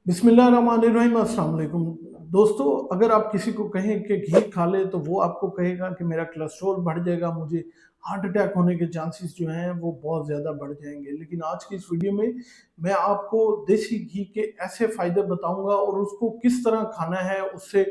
बिस्मिल्लाहिर्रहमानिर्रहीम, अस्सलाम वालेकुम। दोस्तों, अगर आप किसी को कहें कि घी खा ले तो वो आपको कहेगा कि मेरा कोलेस्ट्रॉल बढ़ जाएगा, मुझे हार्ट अटैक होने के चांसेस जो हैं वो बहुत ज़्यादा बढ़ जाएंगे। लेकिन आज की इस वीडियो में मैं आपको देसी घी के ऐसे फ़ायदे बताऊंगा और उसको किस तरह खाना है। उससे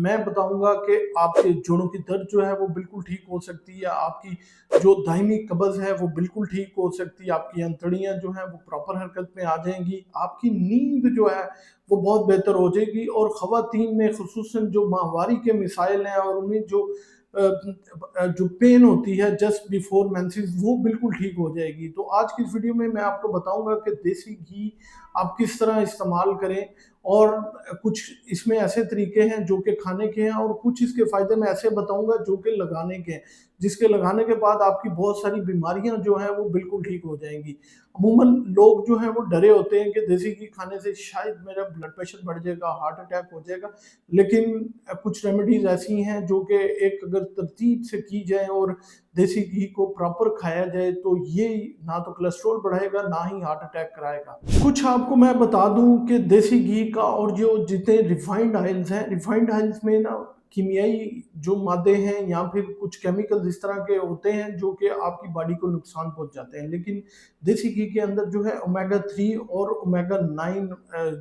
मैं बताऊंगा कि आपके जोड़ों की दर्द जो है वो बिल्कुल ठीक हो सकती है, आपकी जो दाहिनी कब्ज़ है वो बिल्कुल ठीक हो सकती है, आपकी अंतड़ियाँ जो हैं वो प्रॉपर हरकत में आ जाएँगी, आपकी नींद जो है वो बहुत बेहतर हो जाएगी और ख़वातीन में ख़ुसूसन जो माहवारी के मिसाइल हैं और उन्हें जो पेन होती है जस्ट बिफोर मेंसेस वो बिल्कुल ठीक हो जाएगी। तो आज की इस वीडियो में मैं आपको बताऊँगा कि देसी घी आप किस तरह इस्तेमाल करें और कुछ इसमें ऐसे तरीके हैं जो कि खाने के हैं और कुछ इसके फ़ायदे मैं ऐसे बताऊँगा जो कि लगाने के हैं, जिसके लगाने के बाद आपकी बहुत सारी बीमारियाँ जो हैं वो बिल्कुल ठीक हो जाएँगी। अमूमन लोग जो हैं वो डरे होते हैं कि देसी घी खाने से शायद मेरा ब्लड प्रेशर बढ़ जाएगा, हार्ट अटैक हो जाएगा। लेकिन कुछ रेमेडीज़ ऐसी हैं जो कि एक अगर तरतीब से की जाए और देसी घी को प्रॉपर खाया जाए तो ये ना तो कोलेस्ट्रॉल बढ़ाएगा, ना ही हार्ट अटैक कराएगा। कुछ आपको मैं बता दूँ कि देसी घी का और जो जितने रिफाइंड ऑयल्स हैं, रिफाइंड ऑयल्स में ना कीमियाई जो मादे हैं या फिर कुछ केमिकल्स इस तरह के होते हैं जो कि आपकी बॉडी को नुकसान पहुँचाते हैं। लेकिन देसी घी के अंदर जो है ओमेगा 3 और ओमेगा 9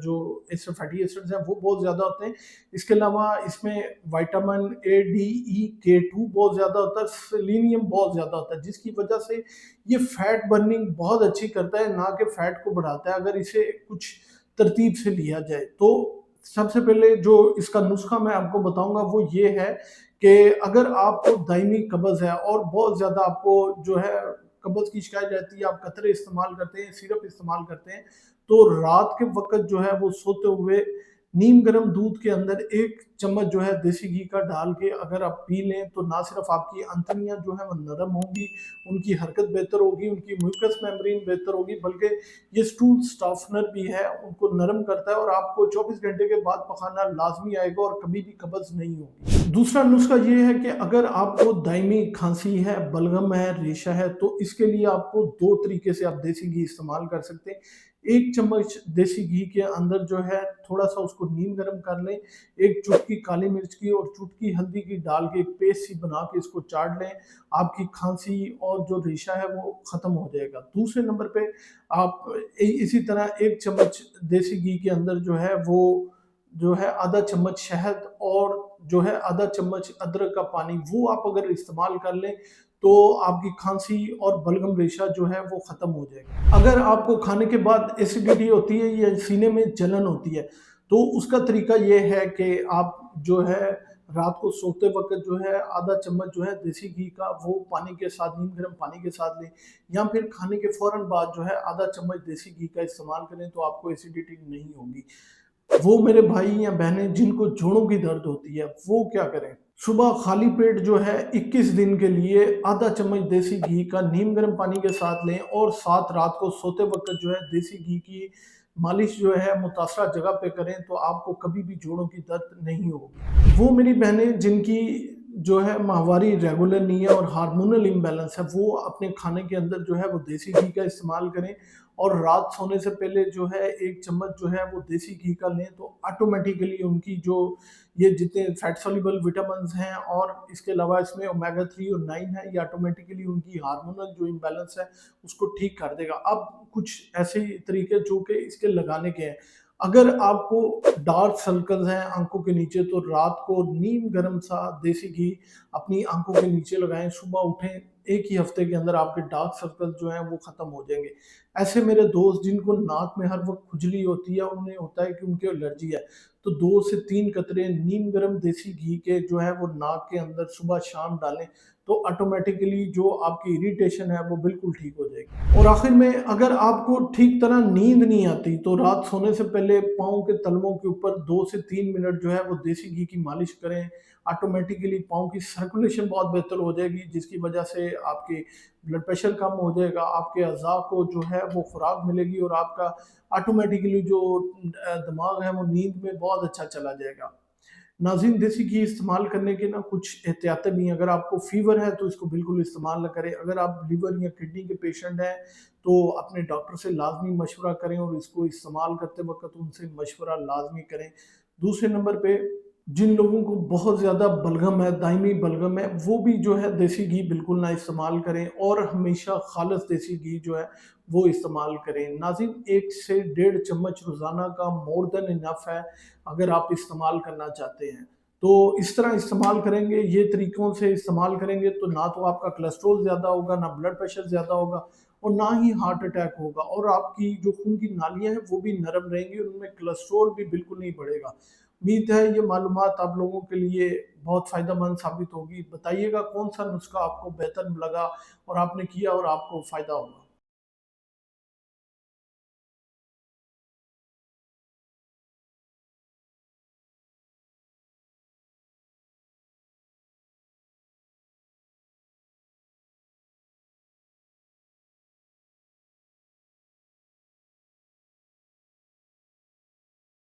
जो इससे फैटी एसिड्स हैं वो बहुत ज़्यादा होते हैं। इसके अलावा इसमें vitamin A, D, E, K2 बहुत ज़्यादा होता है, सेलेनियम बहुत ज़्यादा होता है, जिसकी वजह से ये फैट बर्निंग बहुत अच्छी करता है, ना कि फैट को बढ़ाता है अगर इसे कुछ तरतीब से लिया जाए। तो सबसे पहले जो इसका नुस्खा मैं आपको बताऊँगा वो ये है कि अगर आपको दायमी कब्ज़ है और बहुत ज़्यादा आपको जो है कब्ज़ की शिकायत रहती है, आप कतरे इस्तेमाल करते हैं, सिरप इस्तेमाल करते हैं, तो रात के वक़्त जो है वो सोते हुए नीम गर्म दूध के अंदर 1 चम्मच जो है देसी घी का डाल के अगर आप पी लें तो ना सिर्फ़ आपकी अंतड़ियाँ जो हैं वो नरम होंगी, उनकी हरकत बेहतर होगी, उनकी म्यूकस मेम्ब्रेन बेहतर होगी, बल्कि ये स्टूल स्टॉफनर भी है, उनको नरम करता है और आपको 24 घंटे के बाद पखाना लाज़मी आएगा और कभी भी कब्ज़ नहीं होगी। दूसरा नुस्खा ये है कि अगर आपको दायमी खाँसी है, बलगम है, रेशा है, तो इसके लिए आपको 2 तरीके से आप देसी घी इस्तेमाल कर सकते हैं। 1 चम्मच देसी घी के अंदर जो है थोड़ा-सा उसको नीम गर्म कर लें, 1 चुटकी काली मिर्च की और चुटकी हल्दी की डाल के एक पेस्ट सी बना के इसको चाट लें, आपकी खाँसी और जो रेशा है वो ख़त्म हो जाएगा। दूसरे नंबर पे आप इसी तरह 1 चम्मच देसी घी के अंदर जो है वो जो है आधा चम्मच शहद और जो है आधा चम्मच अदरक का पानी वो आप अगर इस्तेमाल कर लें तो आपकी खांसी और बलगम रेशा जो है वो ख़त्म हो जाएगा। अगर आपको खाने के बाद एसिडिटी होती है या सीने में जलन होती है तो उसका तरीका ये है कि आप जो है रात को सोते वक़्त जो है आधा चम्मच जो है देसी घी का वो पानी के साथ नीम गर्म पानी के साथ लें या फिर खाने के फ़ौरन बाद जो है आधा चम्मच देसी घी का इस्तेमाल करें तो आपको एसिडिटी नहीं होगी। वो मेरे भाई या बहनें जिनको जोड़ों की दर्द होती है, वो क्या करें? सुबह खाली पेट जो है 21 दिन के लिए आधा चम्मच देसी घी का नीम गर्म पानी के साथ लें और साथ रात को सोते वक़्त जो है देसी घी की मालिश जो है मुतासरा जगह पे करें तो आपको कभी भी जोड़ों की दर्द नहीं होगी। वो मेरी बहनें जिनकी जो है माहवारी रेगुलर नहीं है और हार्मोनल इम्बैलेंस है, वो अपने खाने के अंदर जो है वो देसी घी का इस्तेमाल करें और रात सोने से पहले जो है 1 चम्मच जो है वो देसी घी का लें तो ऑटोमेटिकली उनकी जो ये जितने फैट सॉल्युबल विटामिन्स हैं और इसके अलावा इसमें ओमेगा 3 और 9 है, ये ऑटोमेटिकली उनकी हार्मोनल जो इम्बैलेंस है उसको ठीक कर देगा। अब कुछ ऐसे ही तरीके जो कि इसके लगाने के हैं। अगर आपको डार्क सर्कल्स हैं आँखों के नीचे तो रात को नीम गर्म सा देसी घी अपनी आँखों के नीचे लगाएँ, सुबह उठें, 1 ही हफ्ते के अंदर आपके डार्क सर्कल्स जो हैं वो ख़त्म हो जाएँगे। ऐसे मेरे दोस्त जिनको नाक में हर वक़्त खुजली होती है, उन्हें होता है कि उनको एलर्जी है, तो 2 से 3 कतरे नीम गर्म देसी घी के जो है वो नाक के अंदर सुबह-शाम डालें, तो ऑटोमैटिकली जो आपकी इरिटेशन है वो बिल्कुल ठीक हो जाएगी। और आखिर में अगर आपको ठीक तरह नींद नहीं आती, तो रात सोने से पहले पाँव के तलवों के ऊपर 2 से 3 मिनट जो है वो देसी घी की मालिश करें, ऑटोमैटिकली पाँव की सर्कुलेशन बहुत बेहतर हो जाएगी, जिसकी वजह से आपके ब्लड प्रेशर कम हो जाएगा, आपके अज़ा को जो है वो खुराक मिलेगी और आपका ऑटोमेटिकली जो दिमाग है वो नींद में बहुत अच्छा चला जाएगा। नाज़रीन, देसी घी इस्तेमाल करने के ना कुछ एहतियातें भी हैं। अगर आपको फ़ीवर है तो इसको बिल्कुल इस्तेमाल ना करें। अगर आप लिवर या किडनी के पेशेंट हैं तो अपने डॉक्टर से लाज़मी मशवरा करें और इसको इस्तेमाल करते वक़्त उनसे मशवरा लाज़मी करें। दूसरे नंबर पे जिन लोगों को बहुत ज़्यादा बलगम है, दायमी बलगम है, वो भी जो है देसी घी बिल्कुल ना इस्तेमाल करें और हमेशा खालिस देसी घी जो है वो इस्तेमाल करें। नाज़रीन, 1 से डेढ़ चम्मच रोज़ाना का मोर देन इनफ है अगर आप इस्तेमाल करना चाहते हैं। तो इस तरह इस्तेमाल करेंगे, ये तरीकों से इस्तेमाल करेंगे तो ना तो आपका कोलेस्ट्रॉल ज़्यादा होगा, ना ब्लड प्रेशर ज़्यादा होगा और ना ही हार्ट अटैक होगा और आपकी जो खून की नालियाँ हैं वो भी नरम रहेंगी और उनमें कोलेस्ट्रॉल भी बिल्कुल नहीं बढ़ेगा। उम्मीद है ये मालूमात आप लोगों के लिए बहुत फ़ायदेमंद साबित होगी। बताइएगा कौन-सा नुस्ख़ा आपको बेहतर लगा और आपने किया और आपको फ़ायदा हुआ?